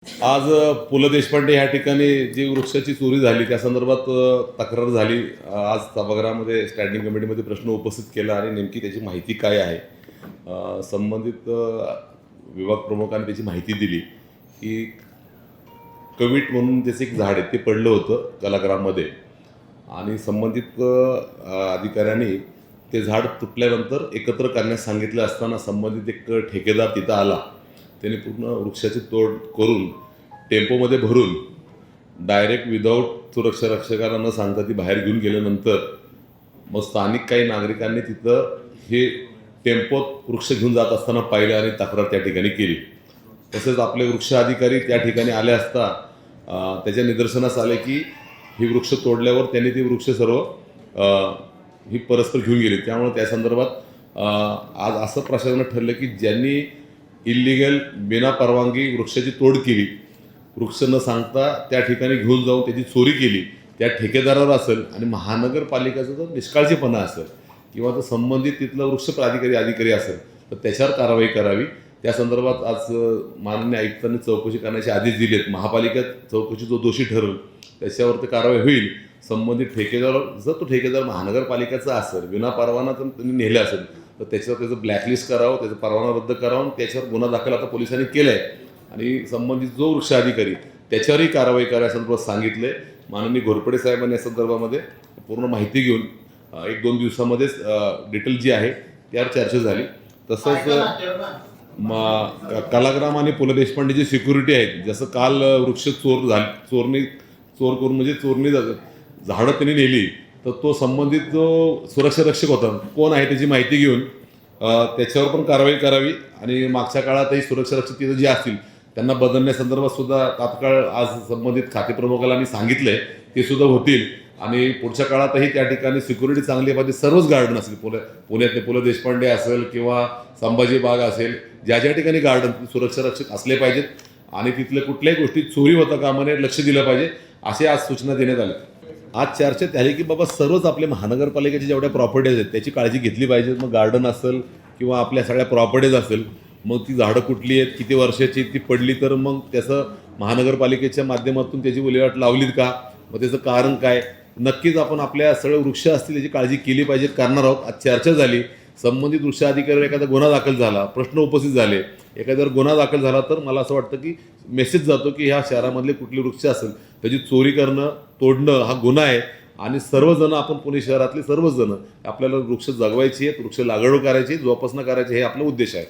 आज पु ल देशपांडे ह्या ठिकाणी जी वृक्षाची चोरी झाली त्या संदर्भात तक्रार झाली. आज सभागृहामध्ये स्टँडिंग कमिटीमध्ये प्रश्न उपस्थित केला आणि नेमकी त्याची माहिती काय आहे. संबंधित विभाग प्रमुखांनी त्याची माहिती दिली की कवीट म्हणून त्याचं एक झाड आहे ते पडलं होतं कलाग्राममध्ये आणि संबंधित अधिकाऱ्यांनी ते झाड तुटल्यानंतर एकत्र करण्यास सांगितलं असताना संबंधित एक ठेकेदार तिथं आला. त्याने पूर्ण वृक्षाची तोड करून टेम्पोमध्ये भरून डायरेक्ट विदाऊट सुरक्षा रक्षकांना न सांगता ती बाहेर घेऊन गेल्यानंतर मग स्थानिक काही नागरिकांनी तिथं हे टेम्पोत वृक्ष घेऊन जात असताना पाहिलं आणि तक्रार त्या ठिकाणी केली. तसेच आपले वृक्ष अधिकारी त्या ठिकाणी आले असता त्याच्या निदर्शनास आले की ही वृक्ष तोडल्यावर त्यांनी ती वृक्ष सर्व ही परस्पर घेऊन गेली. त्यामुळे त्या संदर्भात आज असं प्रशासनानं ठरलं की ज्यांनी इल्लिगल बिना परवानगी वृक्षाची तोड केली, वृक्ष न सांगता त्या ठिकाणी घेऊन जाऊन त्याची चोरी केली, त्या ठेकेदारावर असेल आणि महानगरपालिकेचा जर निष्काळजीपणा असेल किंवा तो संबंधित तिथला वृक्ष अधिकारी असेल तर त्याच्यावर कारवाई करावी. त्या संदर्भात आज माननीय आयुक्तांनी चौकशी करण्याचे आदेश दिलेत. महापालिकेत चौकशी जो दोषी ठरेल त्याच्यावर ते कारवाई होईल. संबंधित ठेकेदार जर तो ठेकेदार महानगरपालिकेचा असेल, विना परवाना जर त्यांनी नेलं असेल तर त्याच्यावर त्याचं ब्लॅकलिस्ट करावं, त्याचा परवाना रद्द करावं. त्याच्यावर गुन्हा दाखल आता पोलिसांनी केला आहे आणि संबंधित जो वृक्ष अधिकारी त्याच्यावरही कारवाई करायसंदर्भात सांगितले. माननीय घोरपडे साहेबांनी या संदर्भामध्ये पूर्ण माहिती घेऊन 1-2 दिवसामध्येच डिटेल जी आहे त्यावर चर्चा झाली. तसंच कलाग्राम आणि पु ल देशपांडे जी सिक्युरिटी आहेत, जसं काल वृक्ष चोर करून म्हणजे चोरणी झाडं त्यांनी नेली तर तो संबंधित जो सुरक्षा रक्षक होता कोण आहे त्याची माहिती घेऊन त्याच्यावर पण कारवाई करावी आणि मागच्या काळातही सुरक्षा रक्षक तिथं जे असतील त्यांना बदलण्यासंदर्भात सुद्धा तात्काळ आज संबंधित खाते प्रमुखाला मी सांगितलंय ते सुद्धा होतील आणि पुढच्या काळातही त्या ठिकाणी सिक्युरिटी चांगली पाहिजे. सर्वच गार्डन असेल पुण्यातले पु ल देशपांडे असेल किंवा संभाजी बाग असेल, ज्या ज्या ठिकाणी गार्डन सुरक्षा रक्षक असले पाहिजेत आणि तिथल्या कुठल्याही गोष्टी चोरी होता कामा नये लक्ष दिलं पाहिजे असे आज सूचना देण्यात आल्या. आज चर्चेत झाली की बाबा सर्वच आपल्या महानगरपालिकेच्या जेवढ्या प्रॉपर्टीज आहेत त्याची काळजी घेतली पाहिजे. मग गार्डन असेल किंवा आपल्या सगळ्या प्रॉपर्टीज असेल, मग ती झाडं कुठली आहेत, किती वर्षाची ती पडली तर मग त्याचं महानगरपालिकेच्या माध्यमातून त्याची विल्हेवाट लावलीत का, मग त्याचं कारण काय. नक्कीच आपण आपल्या सगळे वृक्ष असतील त्याची काळजी केली पाहिजे, करणार आहोत. आज चर्चा झाली. संबंधित वृक्ष अधिकाऱ्यावर एखादा गुन्हा दाखल झाला, प्रश्न उपस्थित झाले, एखाद्यावर गुन्हा दाखल झाला तर मला असं वाटतं की मेसेज जातो की ह्या शहरामधले कुठले वृक्ष असेल त्याची चोरी करणं तोडणं हा गुन्हा आहे आणि सर्वजण आपण पुणे शहरातले सर्वच जण आपल्याला वृक्ष जगवायची आहेत, वृक्ष लागवड करायची, जोपासना करायची हे आपला उद्देश आहे.